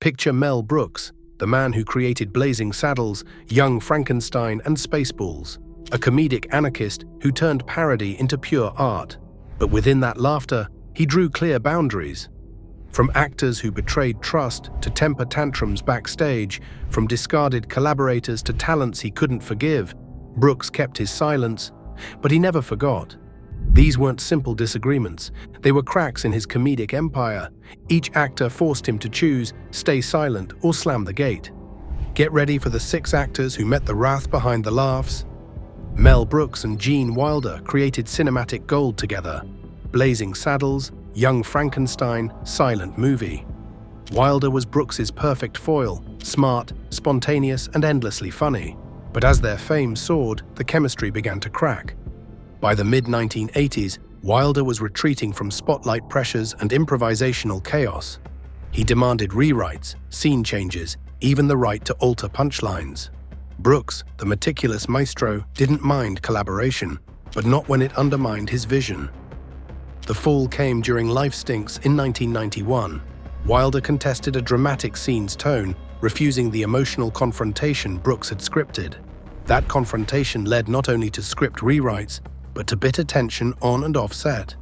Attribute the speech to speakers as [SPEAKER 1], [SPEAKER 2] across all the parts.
[SPEAKER 1] Picture Mel Brooks, the man who created Blazing Saddles, Young Frankenstein, and Spaceballs, a comedic anarchist who turned parody into pure art. But within that laughter, he drew clear boundaries. From actors who betrayed trust to temper tantrums backstage, from discarded collaborators to talents he couldn't forgive, Brooks kept his silence, but he never forgot. These weren't simple disagreements. They were cracks in his comedic empire. Each actor forced him to choose, stay silent or slam the gate. Get ready for the 6 actors who met the wrath behind the laughs. Mel Brooks and Gene Wilder created cinematic gold together. Blazing Saddles, Young Frankenstein, silent movie. Wilder was Brooks's perfect foil, smart, spontaneous, and endlessly funny. But as their fame soared, the chemistry began to crack. By the mid-1980s, Wilder was retreating from spotlight pressures and improvisational chaos. He demanded rewrites, scene changes, even the right to alter punchlines. Brooks, the meticulous maestro, didn't mind collaboration, but not when it undermined his vision. The fall came during Life Stinks in 1991. Wilder contested a dramatic scene's tone, refusing the emotional confrontation Brooks had scripted. That confrontation led not only to script rewrites, but to bitter tension on and off set.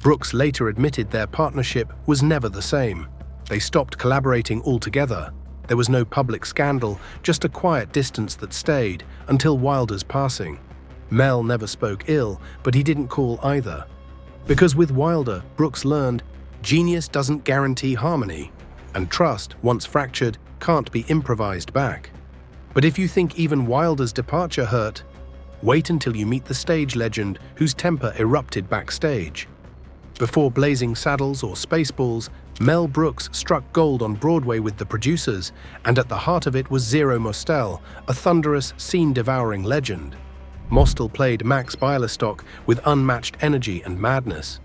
[SPEAKER 1] Brooks later admitted their partnership was never the same. They stopped collaborating altogether. There was no public scandal, just a quiet distance that stayed until Wilder's passing. Mel never spoke ill, but he didn't call either. Because with Wilder, Brooks learned, genius doesn't guarantee harmony, and trust, once fractured, can't be improvised back. But if you think even Wilder's departure hurt, wait until you meet the stage legend whose temper erupted backstage. Before Blazing Saddles or Spaceballs, Mel Brooks struck gold on Broadway with the producers, and at the heart of it was Zero Mostel, a thunderous, scene-devouring legend. Mostel played Max Bialystock with unmatched energy and madness.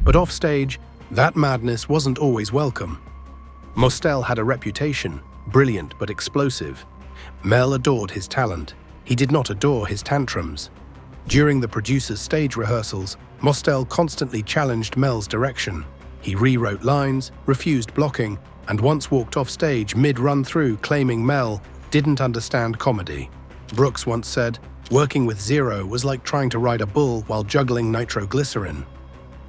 [SPEAKER 1] But offstage, that madness wasn't always welcome. Mostel had a reputation, brilliant but explosive. Mel adored his talent. He did not adore his tantrums. During the producers' stage rehearsals, Mostel constantly challenged Mel's direction. He rewrote lines, refused blocking, and once walked off stage mid-run-through claiming Mel didn't understand comedy. Brooks once said, "Working with Zero was like trying to ride a bull while juggling nitroglycerin."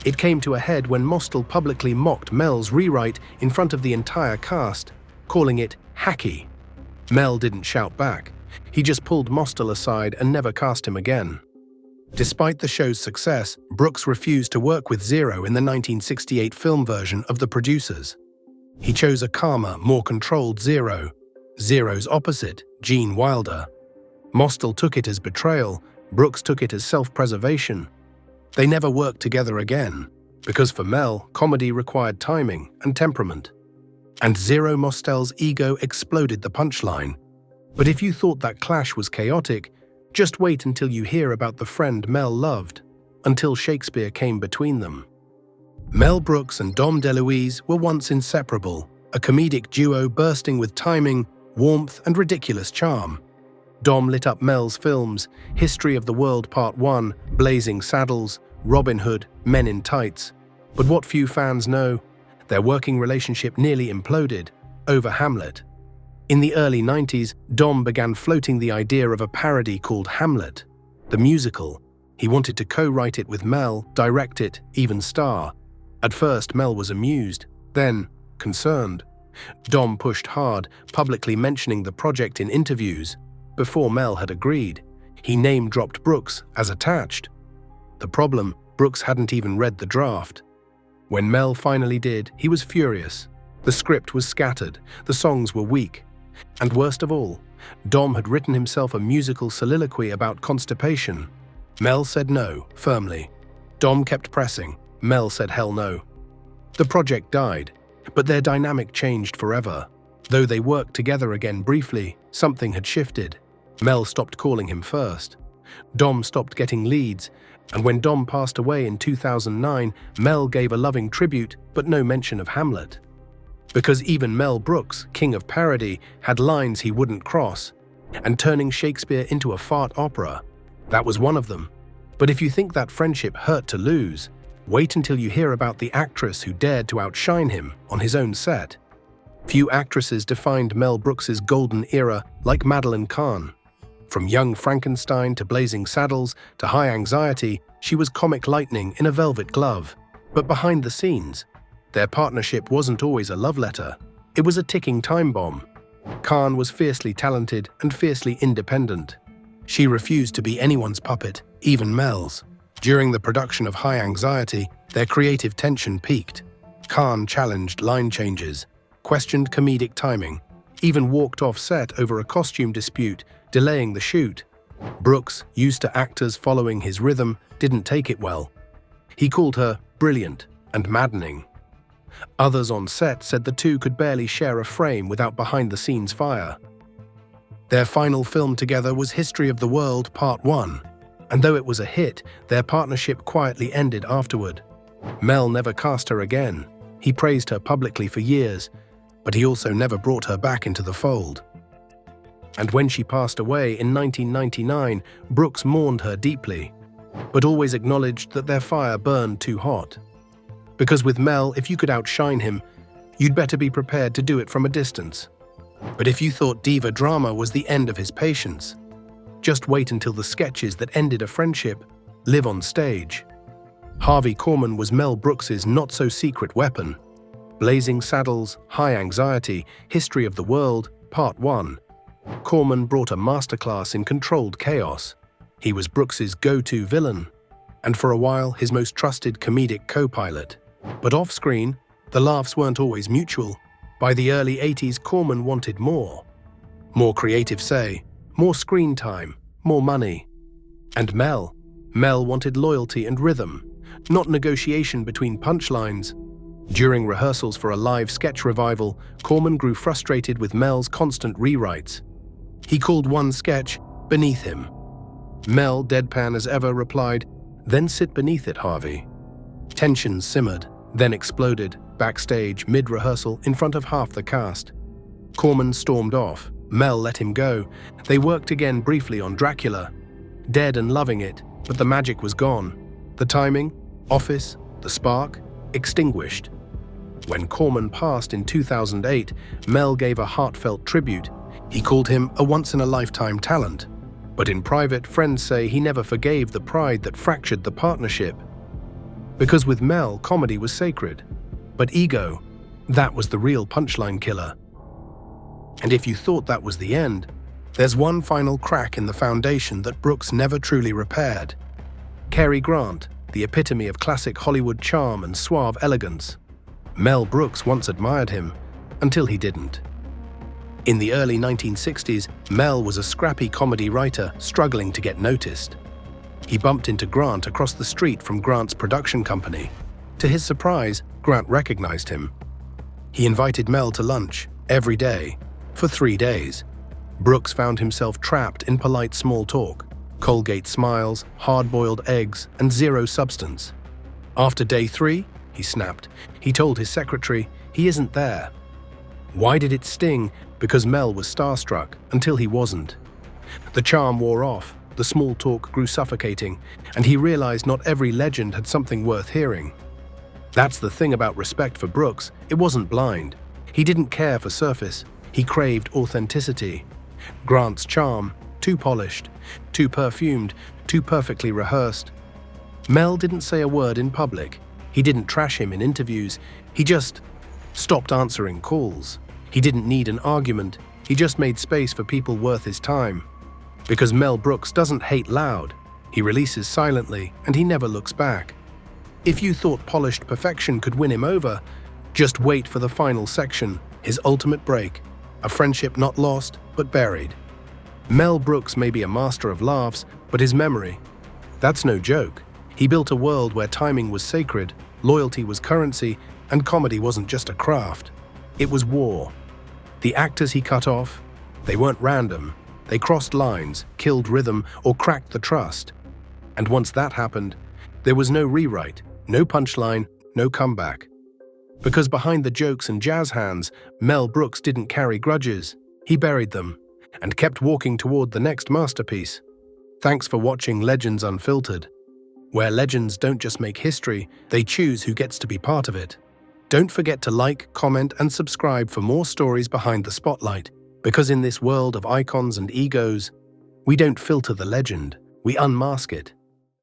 [SPEAKER 1] It came to a head when Mostel publicly mocked Mel's rewrite in front of the entire cast, calling it hacky. Mel didn't shout back. He just pulled Mostel aside and never cast him again. Despite the show's success, Brooks refused to work with Zero in the 1968 film version of The Producers. He chose a calmer, more controlled Zero. Zero's opposite, Gene Wilder. Mostel took it as betrayal, Brooks took it as self-preservation. They never worked together again, because for Mel, comedy required timing and temperament. And Zero Mostel's ego exploded the punchline. But if you thought that clash was chaotic, just wait until you hear about the friend Mel loved, until Shakespeare came between them. Mel Brooks and Dom DeLuise were once inseparable, a comedic duo bursting with timing, warmth, and ridiculous charm. Dom lit up Mel's films, History of the World Part 1, Blazing Saddles, Robin Hood, Men in Tights. But what few fans know, their working relationship nearly imploded over Hamlet. In the early 90s, Dom began floating the idea of a parody called Hamlet, the musical. He wanted to co-write it with Mel, direct it, even star. At first, Mel was amused, then concerned. Dom pushed hard, publicly mentioning the project in interviews. Before Mel had agreed, he name-dropped Brooks as attached. The problem, Brooks hadn't even read the draft. When Mel finally did, he was furious. The script was scattered, the songs were weak. And worst of all, Dom had written himself a musical soliloquy about constipation. Mel said no, firmly. Dom kept pressing. Mel said hell no. The project died, but their dynamic changed forever. Though they worked together again briefly, something had shifted. Mel stopped calling him first. Dom stopped getting leads, and when Dom passed away in 2009, Mel gave a loving tribute, but no mention of Hamlet. Because even Mel Brooks, king of parody, had lines he wouldn't cross, and turning Shakespeare into a fart opera. That was one of them. But if you think that friendship hurt to lose, wait until you hear about the actress who dared to outshine him on his own set. Few actresses defined Mel Brooks's golden era like Madeline Kahn. From Young Frankenstein to Blazing Saddles to High Anxiety, she was comic lightning in a velvet glove. But behind the scenes, their partnership wasn't always a love letter. It was a ticking time bomb. Kahn was fiercely talented and fiercely independent. She refused to be anyone's puppet, even Mel's. During the production of High Anxiety, their creative tension peaked. Kahn challenged line changes, questioned comedic timing, even walked off set over a costume dispute, delaying the shoot. Brooks, used to actors following his rhythm, didn't take it well. He called her brilliant and maddening. Others on set said the two could barely share a frame without behind-the-scenes fire. Their final film together was History of the World Part 1, and though it was a hit, their partnership quietly ended afterward. Mel never cast her again. He praised her publicly for years, but he also never brought her back into the fold. And when she passed away in 1999, Brooks mourned her deeply, but always acknowledged that their fire burned too hot. Because with Mel, if you could outshine him, you'd better be prepared to do it from a distance. But if you thought diva drama was the end of his patience, just wait until the sketches that ended a friendship live on stage. Harvey Korman was Mel Brooks's not-so-secret weapon. Blazing Saddles, High Anxiety, History of the World, Part 1. Korman brought a masterclass in controlled chaos. He was Brooks's go-to villain, and for a while his most trusted comedic co-pilot. But off-screen, the laughs weren't always mutual. By the early 80s, Korman wanted more. More creative say, more screen time, more money. And Mel wanted loyalty and rhythm, not negotiation between punchlines. During rehearsals for a live sketch revival, Korman grew frustrated with Mel's constant rewrites. He called one sketch Beneath Him. Mel, deadpan as ever, replied, "Then sit beneath it, Harvey." Tensions simmered, then exploded, backstage, mid-rehearsal, in front of half the cast. Korman stormed off. Mel let him go. They worked again briefly on Dracula. Dead and loving it, but the magic was gone. The timing, office, the spark, extinguished. When Korman passed in 2008, Mel gave a heartfelt tribute. He called him a once-in-a-lifetime talent. But in private, friends say he never forgave the pride that fractured the partnership. Because with Mel, comedy was sacred. But ego, that was the real punchline killer. And if you thought that was the end, there's one final crack in the foundation that Brooks never truly repaired. Cary Grant, the epitome of classic Hollywood charm and suave elegance. Mel Brooks once admired him, until he didn't. In the early 1960s, Mel was a scrappy comedy writer struggling to get noticed. He bumped into Grant across the street from Grant's production company. To his surprise, Grant recognized him. He invited Mel to lunch, every day, for 3 days. Brooks found himself trapped in polite small talk, Colgate smiles, hard-boiled eggs, and zero substance. After day 3, he snapped. He told his secretary he isn't there. Why did it sting? Because Mel was starstruck, until he wasn't. The charm wore off, the small talk grew suffocating, and he realized not every legend had something worth hearing. That's the thing about respect for Brooks, it wasn't blind. He didn't care for surface, he craved authenticity. Grant's charm, too polished, too perfumed, too perfectly rehearsed. Mel didn't say a word in public. He didn't trash him in interviews. He just stopped answering calls. He didn't need an argument. He just made space for people worth his time. Because Mel Brooks doesn't hate loud. He releases silently, and he never looks back. If you thought polished perfection could win him over, just wait for the final section, his ultimate break. A friendship not lost, but buried. Mel Brooks may be a master of laughs, but his memory, that's no joke. He built a world where timing was sacred, loyalty was currency, and comedy wasn't just a craft. It was war. The actors he cut off, they weren't random. They crossed lines, killed rhythm, or cracked the trust. And once that happened, there was no rewrite, no punchline, no comeback. Because behind the jokes and jazz hands, Mel Brooks didn't carry grudges. He buried them, and kept walking toward the next masterpiece. Thanks for watching Legends Unfiltered, where legends don't just make history, they choose who gets to be part of it. Don't forget to like, comment, and subscribe for more stories behind the spotlight, because in this world of icons and egos, we don't filter the legend, we unmask it.